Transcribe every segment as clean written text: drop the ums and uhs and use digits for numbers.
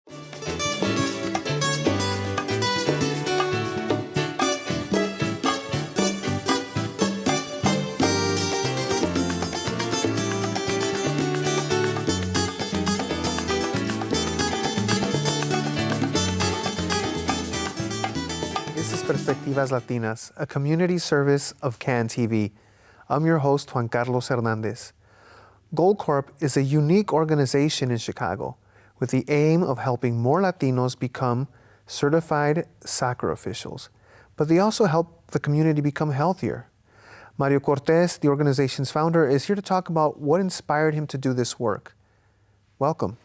This is Perspectivas Latinas, a community service of CAN TV. I'm your host, Juan Carlos Hernandez. G.O.A.L Corp is a unique organization in Chicago with the aim of helping more Latinos become certified soccer officials, but they also help the community become healthier. Mario Cortes, the organization's founder, is here to talk about what inspired him to do this work. Welcome.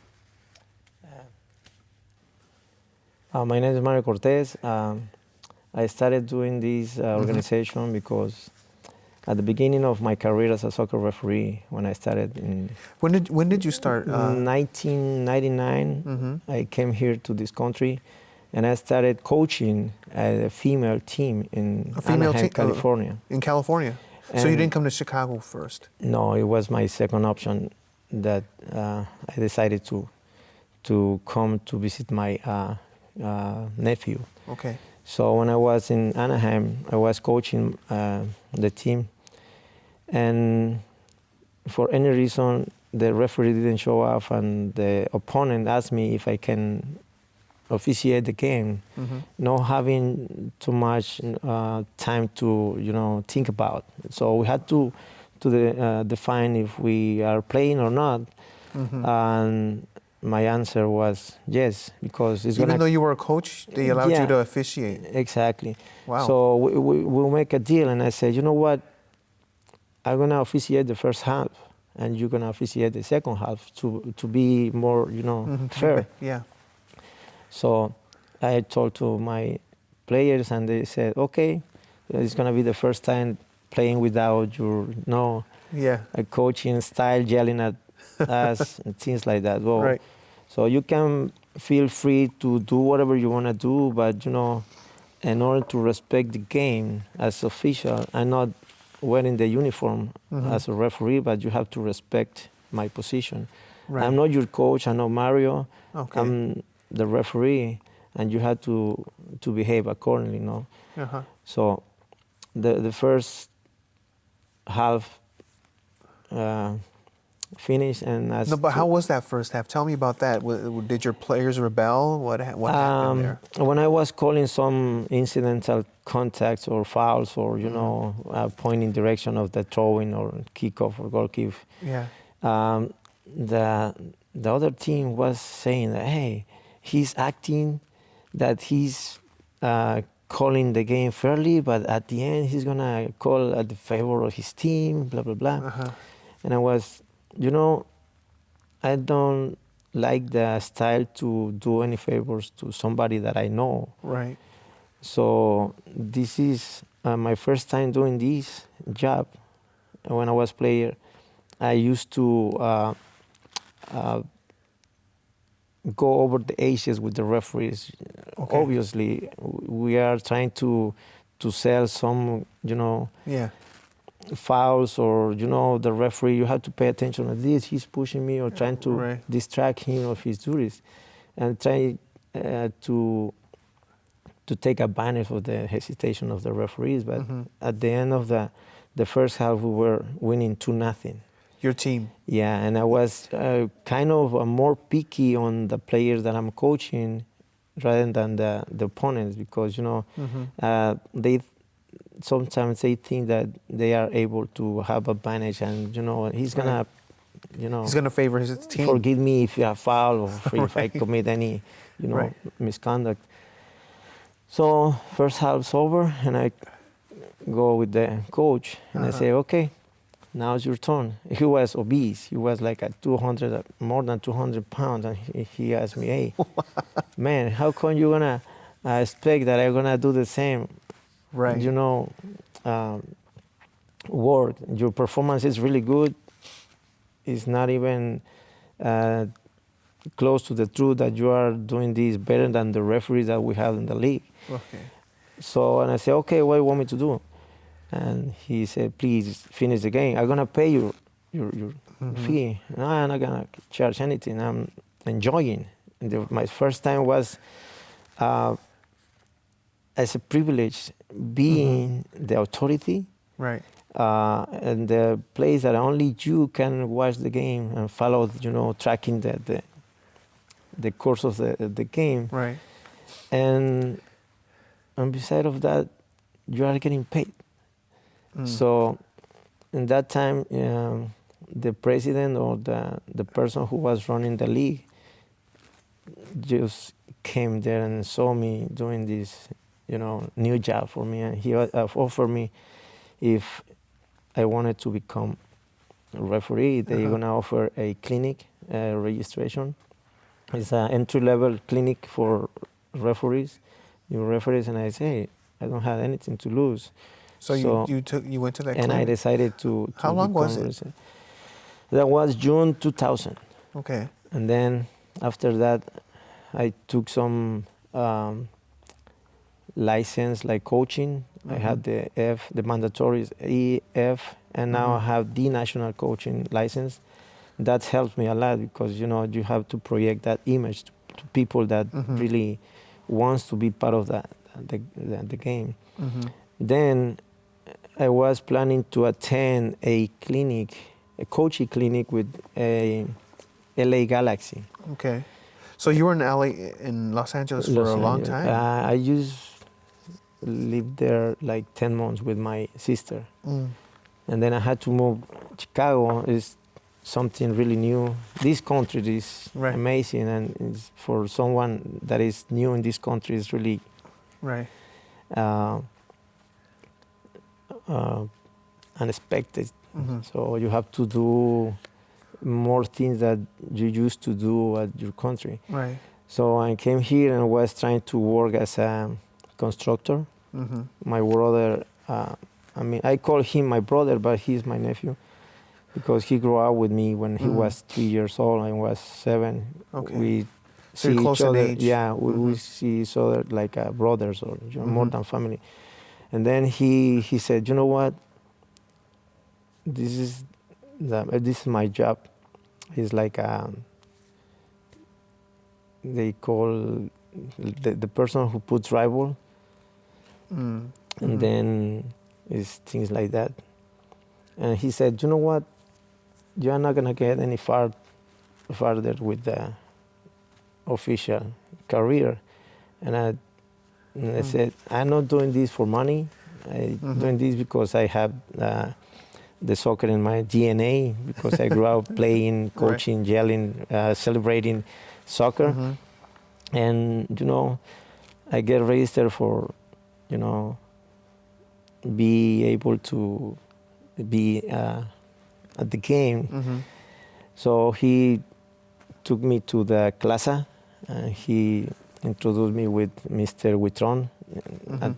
My name is Mario Cortes. I started doing this organization because at the beginning of my career as a soccer referee, when I started in... When did you start? 1999, I came here to this country and I started coaching a female team in Anaheim, California. In California? So you didn't come to Chicago first? No, it was my second option that I decided to come to visit my nephew. Okay. So when I was in Anaheim, I was coaching the team, and for any reason, the referee didn't show up, and the opponent asked me if I can officiate the game, not having too much time to think about. So we had to define if we are playing or not, and my answer was yes, because it's Even though you were a coach, they allowed you to officiate. Exactly. Wow. So we'll make a deal, and I said, you know what? I'm gonna officiate the first half, and you're gonna officiate the second half to be more, fair. Yeah. So I told to my players, and they said, okay, it's gonna be the first time playing without your, a coaching style yelling at us and things like that. Well, right. So you can feel free to do whatever you want to do, but in order to respect the game as official, I'm not wearing the uniform as a referee, but you have to respect my position. Right. I'm not your coach. I'm not Mario. Okay. I'm the referee, and you have to behave accordingly. So the first half finished, and but how was that first half? Tell me about that. Did your players rebel? What happened there? When I was calling some incidental contacts or fouls, or pointing direction of the throwing or kickoff or goal kick, the other team was saying that, hey, he's acting that he's calling the game fairly, but at the end he's gonna call at the favor of his team, blah blah blah. And I was, I don't like the style to do any favors to somebody that I know. Right. So this is my first time doing this job. When I was player, I used to go over the ages with the referees. Okay. Obviously, we are trying to sell some, fouls, or the referee, you have to pay attention to this, he's pushing me, or trying to distract him of his duties, and try to take advantage of the hesitation of the referees. But at the end of the first half, we were winning 2-0. Your team? Yeah, and I was kind of more picky on the players that I'm coaching rather than the opponents, because they sometimes they think that they are able to have advantage, and he's gonna he's gonna favor his team. Forgive me if I foul, or if I commit any misconduct. So first half's over, and I go with the coach, and I say, okay, now it's your turn. He was obese. He was like at more than 200 pounds, and he asked me, hey, man, how come you gonna expect that I'm gonna do the same? Right. Work. Your performance is really good. It's not even close to the truth that you are doing this better than the referees that we have in the league. Okay. So, and I said, okay, what do you want me to do? And he said, please finish the game. I'm gonna pay you your fee. No, I'm not gonna charge anything. I'm enjoying My first time was as a privilege being the authority. Right. And the place that only you can watch the game and follow, tracking the course of the game. Right. And beside of that, you are getting paid. So in that time, the president or the person who was running the league just came there and saw me doing this, new job for me, and he offered me if I wanted to become a referee, they're gonna offer a clinic registration. It's an entry-level clinic for referees, new referees, and I say, hey, I don't have anything to lose. So you went to that and clinic? I decided to How long was it? resident. That was June 2000. Okay. And then after that, I took some license like coaching. I had the F, the mandatory is E, F, and now I have the national coaching license. That helps me a lot because you have to project that image to people that really wants to be part of the game. Then I was planning to attend a clinic, a coaching clinic with a LA Galaxy. Okay. So you were in Los Angeles for a long time? I lived there like 10 months with my sister. And then I had to move. Chicago is something really new. This country is amazing, and it's for someone that is new in this country is really unexpected. So you have to do more things that you used to do at your country. Right. So I came here and was trying to work as a constructor. My brother, I call him my brother, but he's my nephew because he grew up with me when he was 3 years old and was 7. Okay. We So see you're close each other. in age. Yeah, we see each other like brothers or more than family. And then he said, you know what? This is my job. It's like they call the person who puts rival. And then it's things like that. And he said, you know what? You're not going to get any farther with the official career. And I said, I'm not doing this for money. I'm doing this because I have the soccer in my DNA, because I grew up playing, coaching, yelling, celebrating soccer. And, I get registered for, be able to be at the game. So he took me to the Plaza, and he introduced me with Mr. Witron. At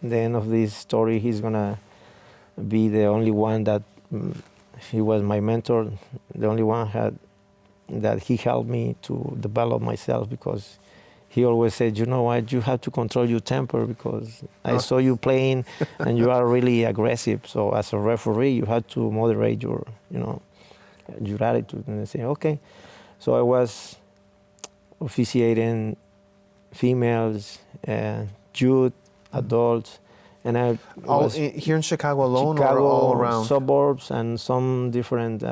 the end of this story, he's gonna be the only one that he was my mentor, the only one that he helped me to develop myself, because he always said, you know what, you have to control your temper, because I saw you playing and you are really aggressive. So as a referee, you have to moderate your attitude. And I say, okay. So I was officiating females, youth, adults, and I was here in Chicago alone, or all around? Suburbs and some different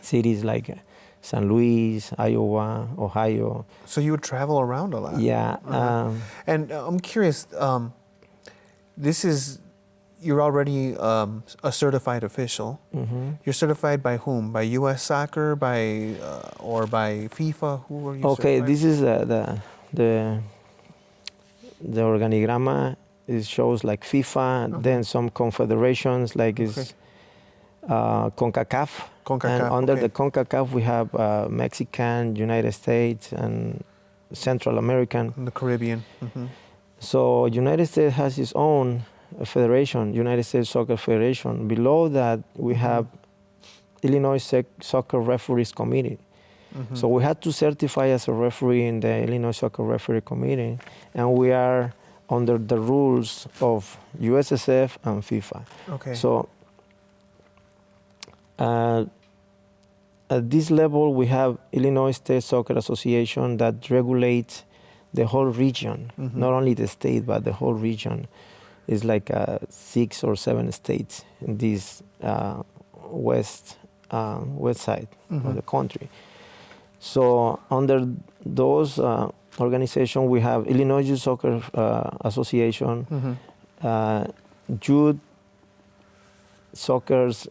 cities like San Luis, Iowa, Ohio. So you would travel around a lot? Yeah. And I'm curious, you're already a certified official. You're certified by whom? By U.S. Soccer, or by FIFA? Who are you certified? This is the organigrama. It shows like FIFA, then some confederations like is CONCACAF. And under the CONCACAF we have Mexican, United States, and Central American. And the Caribbean. So United States has its own federation, United States Soccer Federation. Below that we have Illinois Soccer Referees Committee. So we had to certify as a referee in the Illinois Soccer Referee Committee, and we are under the rules of USSF and FIFA. Okay. So at this level, we have Illinois State Soccer Association that regulates the whole region, not only the state, but the whole region. It's like 6 or 7 states in this west side of the country. So under those organizations, we have Illinois Youth Soccer Association, Youth Soccer's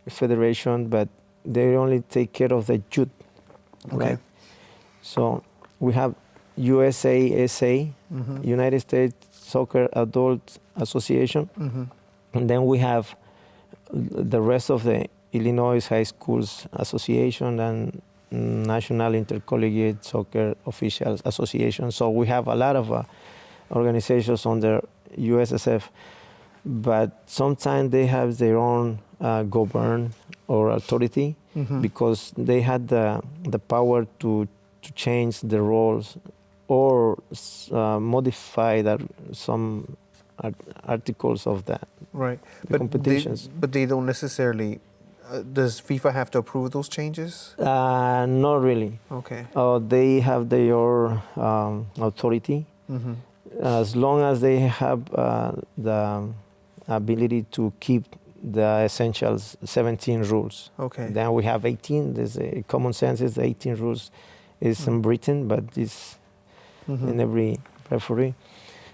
Federation, but they only take care of the youth, right? So we have USASA, United States Soccer Adult Association, and then we have the rest of the Illinois High Schools Association and National Intercollegiate Soccer Officials Association. So we have a lot of organizations under USSF, but sometimes they have their own govern or authority because they had the power to change the roles or modify some articles of that competitions. But they don't necessarily. Does FIFA have to approve those changes? Not really. Okay. They have their authority. As long as they have the ability to keep the essentials 17 rules. Okay. Then we have 18. There's a common sense is 18 rules is in Britain, but it's in every referee.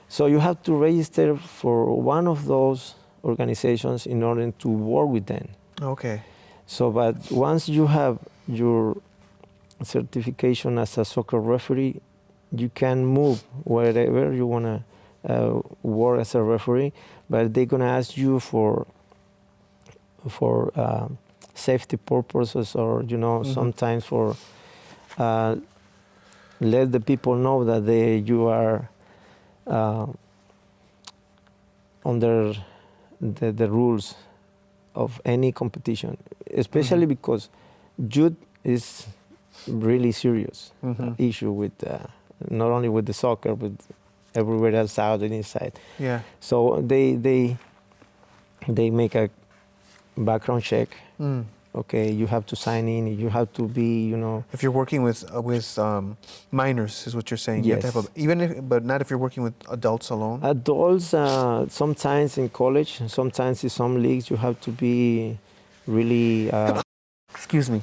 So you have to register for one of those organizations in order to work with them. Okay. So, but once you have your certification as a soccer referee, you can move wherever you want to work as a referee, but they're going to ask you for safety purposes or, sometimes for let the people know that you are under the rules of any competition, especially because youth is really serious issue with not only with the soccer but everywhere else out and inside. Yeah. So they make a background check. Okay, you have to sign in. You have to be, If you're working with minors, is what you're saying. Yes. You have to have but not if you're working with adults alone. Adults, sometimes in college, sometimes in some leagues, you have to be really. Excuse me.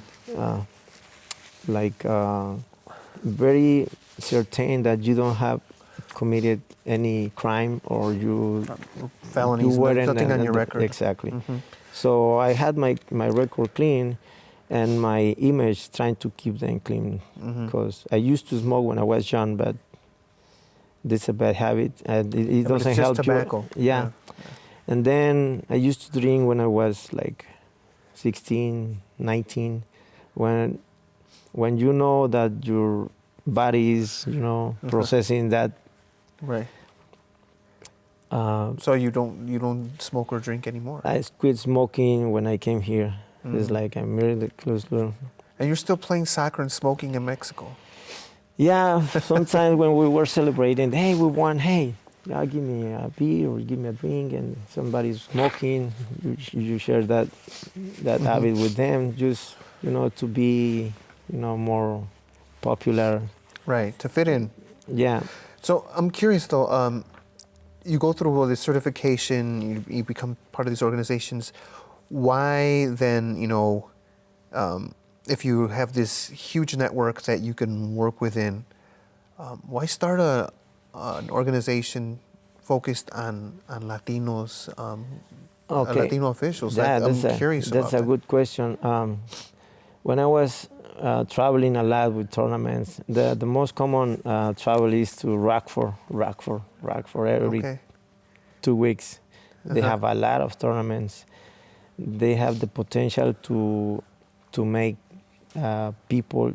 Very certain that you don't have committed any crime or you felonies, nothing on your record. Exactly. So I had my record clean and my image trying to keep them clean because I used to smoke when I was young, but this is a bad habit and it doesn't it's help just tobacco. you. Yeah. And then I used to drink when I was like 16, 19, when you know that your body is, processing that. Right. So you don't smoke or drink anymore? I quit smoking when I came here. It's like I'm really close to. And you're still playing soccer and smoking in Mexico? Yeah, sometimes when we were celebrating, hey, we won, hey, give me a beer or give me a drink, and somebody's smoking, you share that habit with them, just, to be, more popular. Right, to fit in. Yeah. So I'm curious though, you go through all this certification, you become part of these organizations. Why then, if you have this huge network that you can work within, why start an organization focused on Latinos, Latino officials? I'm curious about that. That's a good question. When I was traveling a lot with tournaments, the most common travel is to Rockford every 2 weeks. They have a lot of tournaments. They have the potential to make people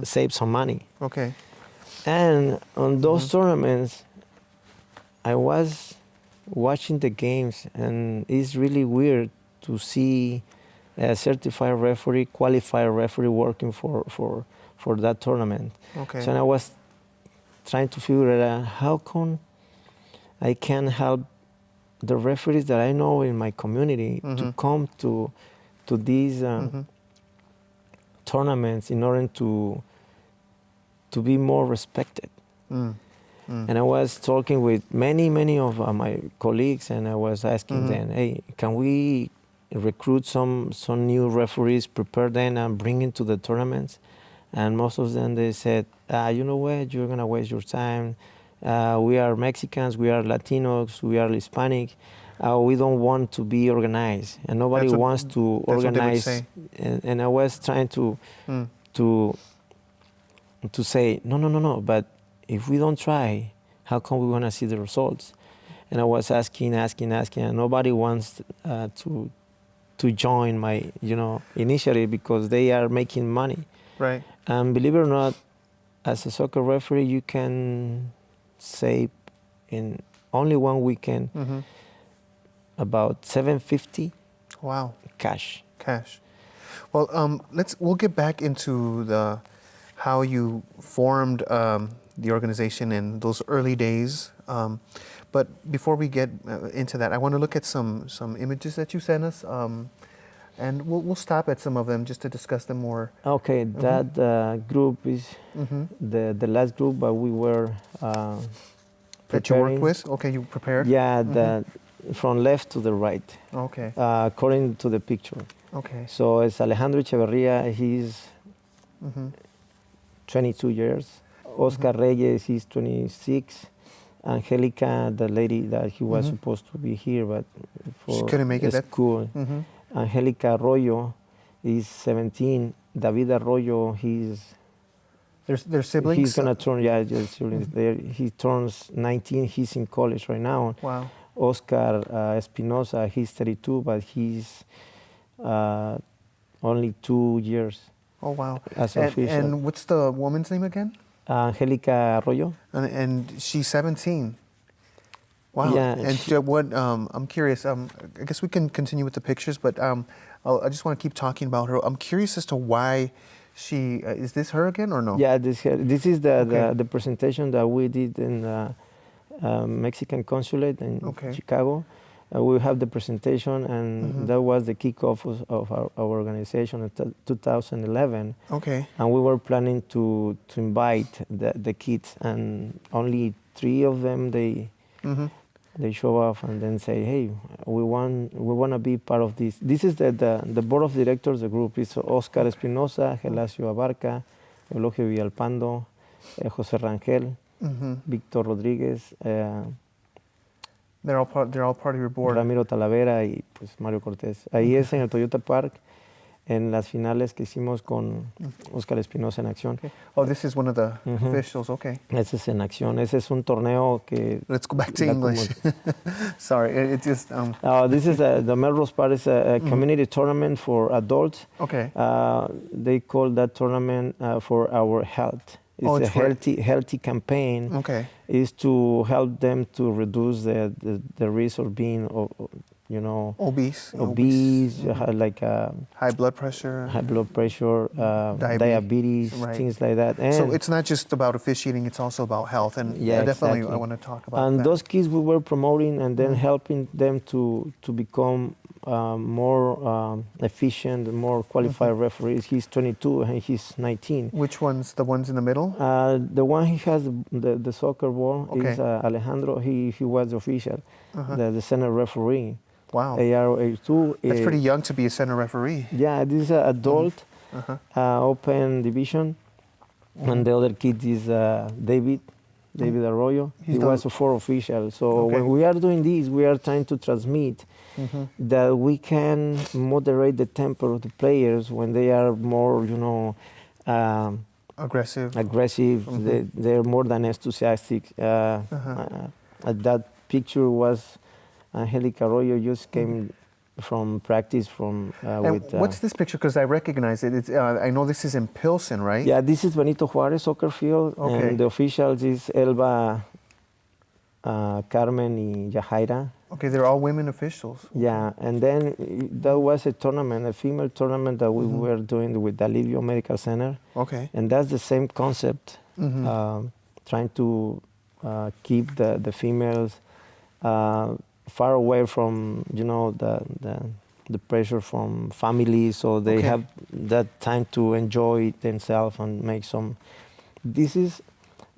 save some money. Okay. And on those tournaments, I was watching the games, and it's really weird to see a certified referee, qualified referee working for that tournament. Okay. So I was trying to figure out how come I can help the referees that I know in my community to come to these tournaments in order to be more respected. And I was talking with many of my colleagues, and I was asking them, hey, can we recruit some new referees, prepare them, and bring into the tournaments? And most of them, they said, you know what, you're going to waste your time. We are Mexicans, we are Latinos, we are Hispanic. We don't want to be organized, and nobody wants to organize. And I was trying to say, no, but if we don't try, how come we want to see the results? And I was asking, and nobody wants to join my, initiative because they are making money. Right. And believe it or not, as a soccer referee, you can save in only one weekend about $750. Wow. Cash. Well, we'll get back into how you formed the organization in those early days. But before we get into that, I want to look at some images that you sent us, and we'll stop at some of them just to discuss them more. Okay, that group is the last group, but we were that you worked with. Okay, you prepared. Yeah, from left to the right. Okay. According to the picture. Okay. So it's Alejandro Echeverria. He's 22 years. Oscar Reyes, he's 26. Angelica, the lady that he was supposed to be here, but she couldn't make it. School. Angelica Arroyo is 17. David Arroyo, They're siblings? He's going to turn, there. He turns 19. He's in college right now. Wow. Oscar Espinosa, he's 32, but he's only 2 years. Oh, wow. As official. And what's the woman's name again? Angelica Arroyo. And she's 17. Wow. Yeah. And what? I'm curious. I guess we can continue with the pictures, but I just want to keep talking about her. I'm curious as to why she is this her again or no? Yeah, this is the presentation that we did in the Mexican consulate in Chicago. We have the presentation, and that was the kickoff of our organization in 2011. Okay. And we were planning to invite the kids, and only 3 of them they show up and then say, hey, we want to be part of this. This is the board of directors. The group is Oscar Espinosa, Gelacio Abarca, Eulogio Villalpando, José Rangel, Víctor Rodríguez. They're all part of your board. Ramiro Talavera y pues Mario Cortes. Ahí es en el Toyota Park, en las finales que hicimos con Oscar Espinosa en acción. Okay. Oh, this is one of the officials. Okay. Ese es en acción. Ese es un torneo que. Let's go back to English. Sorry, it just. This is the Melrose Park is a community tournament for adults. Okay. They call that tournament for our health. It's a healthy campaign. Okay. Is to help them to reduce the risk of being, obese, like high blood pressure, diabetes, things like that. And so it's not just about officiating; it's also about health. And definitely, I want to talk about that. And those kids we were promoting and then helping them to become more efficient, more qualified referees. He's 22 and he's 19. Which ones? The ones in the middle? The one he has the soccer ball is Alejandro. He was the official, the center referee. Wow. AR2. That's pretty young to be a center referee. Yeah, this is an adult open division. And the other kid is David Arroyo. He was a 4 official. So when we are doing this, we are trying to transmit that we can moderate the temper of the players when they are more, aggressive. They're more than enthusiastic. That picture was Angelica Arroyo just came from practice with. What's this picture? Because I recognize it. It's, I know this is in Pilsen, right? Yeah, this is Benito Juarez soccer field, and the officials is Elba, Carmen, and Yajaira. Okay, they're all women officials. Yeah, and then there was a tournament, a female tournament that we were doing with Alivio Medical Center. Okay. And that's the same concept, trying to keep the females far away from the pressure from family, so they Okay. have that time to enjoy themselves and make some. This is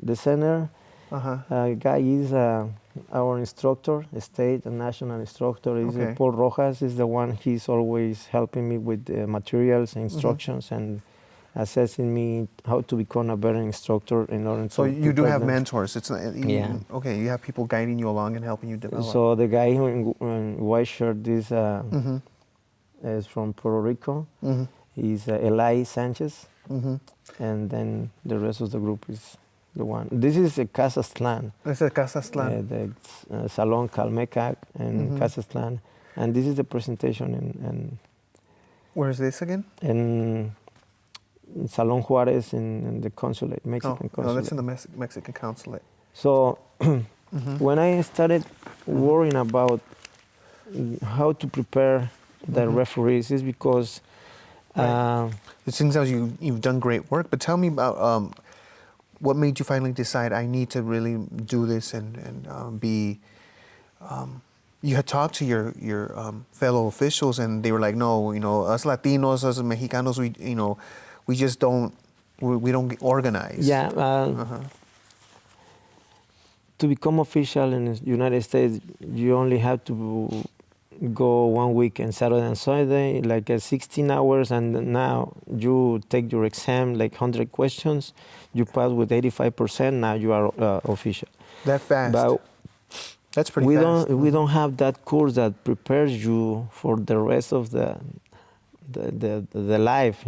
the center. Guy is our instructor, state and national instructor. Is Okay. Paul Rojas is the one. He's always helping me with the materials, instructions, and assessing me how to become a better instructor in order So to you do prepare have them. mentors. It's not, Yeah. Okay, you have people guiding you along and helping you develop. So the guy who in white shirt is from Puerto Rico. He's Eli Sanchez, and then the rest of the group is the one. This is a Kazakhstan. It's a Kazakhstan. The Salon Kalmekak in Kazakhstan, and this is the presentation Where is this again? in Salon Juarez in the consulate, Mexican consulate. No, that's in the Mexican consulate. So when I started worrying about how to prepare the referees is because It seems as you've done great work, but tell me about what made you finally decide I need to really do this and be. You had talked to your fellow officials, and they were like, "No, us Latinos, us Mexicanos, we just don't get organized." Yeah. To become official in the United States, you only have to go 1 week and Saturday and Sunday, like 16 hours, and now you take your exam, like 100 questions, you pass with 85%, now you are official. That fast. But that's pretty fast. We don't have that course that prepares you for the rest of the life,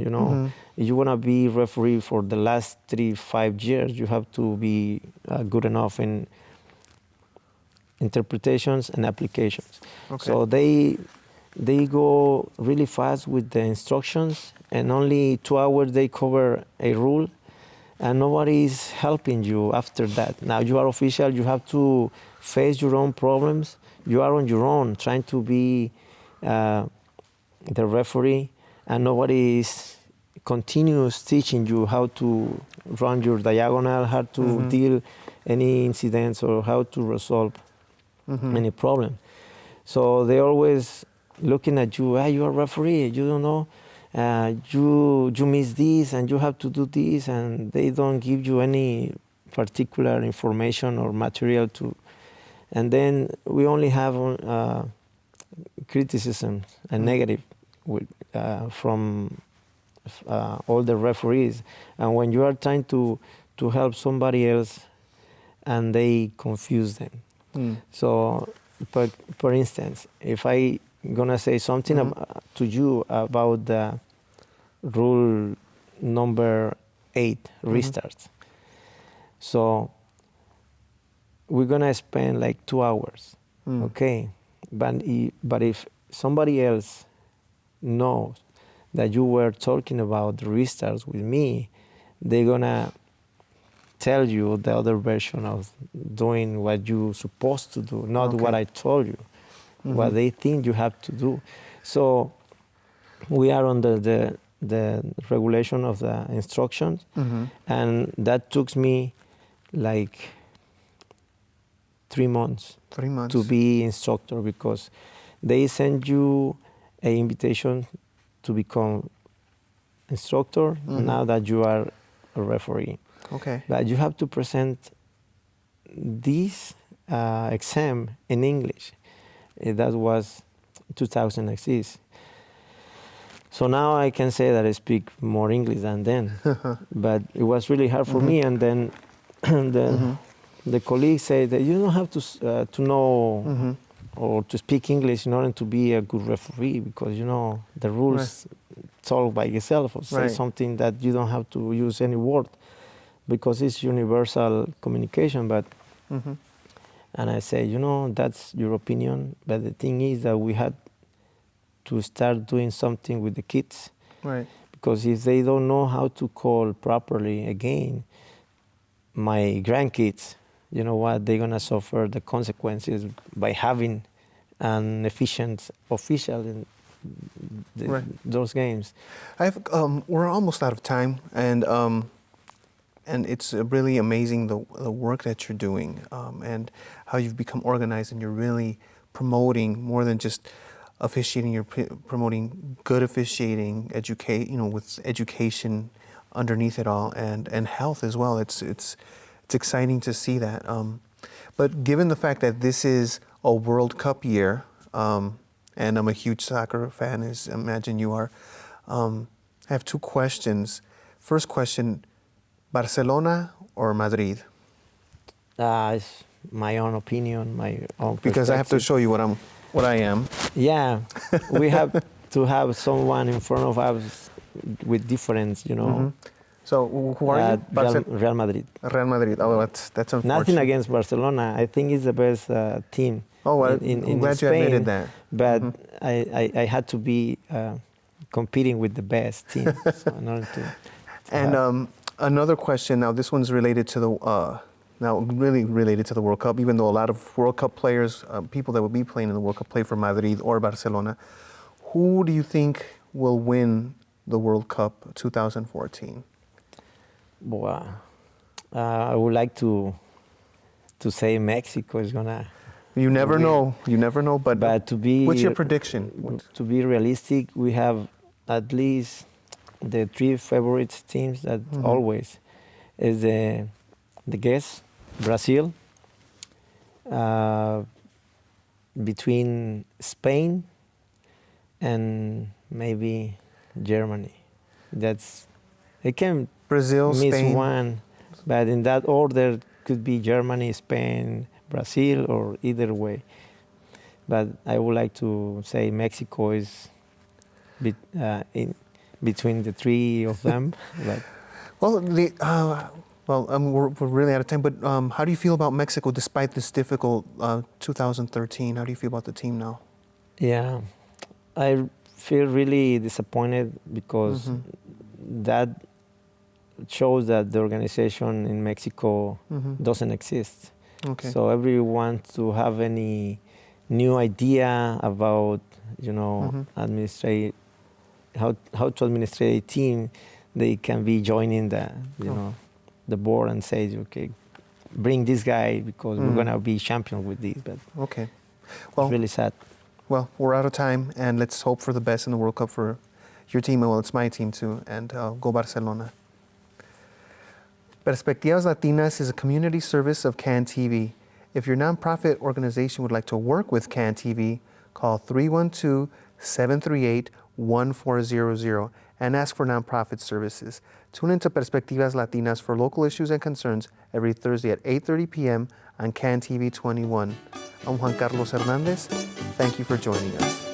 If you want to be referee for the last 3-5 years, you have to be good enough in interpretations and applications. Okay. So they go really fast with the instructions, and only 2 hours they cover a rule, and nobody is helping you after that. Now you are official, you have to face your own problems. You are on your own, trying to be the referee, and nobody is continuous teaching you how to run your diagonal, how to deal any incidents, or how to resolve any problem. So they always looking at you. You're a referee. You don't know. You miss this, and you have to do this, and they don't give you any particular information or material to. And then we only have criticism and negative from all the referees. And when you are trying to help somebody else, and they confuse them. So, for instance, if I gonna say something to you about the rule number 8, restarts. So we're gonna spend like 2 hours, okay? But if somebody else knows that you were talking about the restarts with me, they're gonna tell you the other version of doing what you're supposed to do, not what I told you, what they think you have to do. So we are under the regulation of the instructions, and that took me like 3 months. 3 months. To be instructor, because they send you an invitation to become instructor now that you are a referee. Okay. But you have to present this exam in English. That was 2006. So now I can say that I speak more English than then. But it was really hard for me. And then the colleagues say that you don't have to know or to speak English in order to be a good referee, because the rules told by yourself, or say something that you don't have to use any word, because it's universal communication. But and I say, that's your opinion, but the thing is that we had to start doing something with the kids, because if they don't know how to call properly again, my grandkids, you know what, they're gonna suffer the consequences by having an efficient official in those games. We're almost out of time, and it's really amazing the work that you're doing, and how you've become organized, and you're really promoting more than just officiating. You're promoting good officiating, with education underneath it all, and health as well. It's exciting to see that. But given the fact that this is a World Cup year, and I'm a huge soccer fan, as I imagine you are, I have two questions. First question, Barcelona or Madrid? It's my own opinion, my own Because I have to perspective. show you what I am. Yeah, we have to have someone in front of us with difference, So who are you? Real Madrid. Real Madrid. Oh, that's unfortunate. Nothing against Barcelona. I think it's the best team Oh, well, in I'm glad you Spain. admitted that. But I had to be competing with the best team so in order to And another question. Now, this one's related to really related to the World Cup. Even though a lot of World Cup players, people that will be playing in the World Cup, play for Madrid or Barcelona. Who do you think will win the World Cup 2014? Wow. I would like to say Mexico is gonna. You never know. You never know. But to be. What's your prediction? To be realistic, we have at least the three favorite teams that always is the guess Brazil, between Spain and maybe Germany. It can Brazil, miss Spain. one, but in that order could be Germany, Spain, Brazil, or either way. But I would like to say Mexico is in between the three of them. But we're really out of time. But how do you feel about Mexico despite this difficult 2013? How do you feel about the team now? yeah, I feel really disappointed because that shows that the organization in Mexico doesn't exist. Okay. So everyone to have any new idea about, administrate how to administrate a team, they can be joining the board and say, okay, bring this guy because we're gonna be champion with this. But okay, it's really sad. Well, we're out of time, and let's hope for the best in the World Cup for your team. Well, it's my team too, and go Barcelona. Perspectivas Latinas is a community service of CAN TV. If your nonprofit organization would like to work with CAN TV, call 312-738-1400 and ask for nonprofit services. Tune into Perspectivas Latinas for local issues and concerns every Thursday at 8:30 p.m. on CAN TV 21. I'm Juan Carlos Hernandez. Thank you for joining us.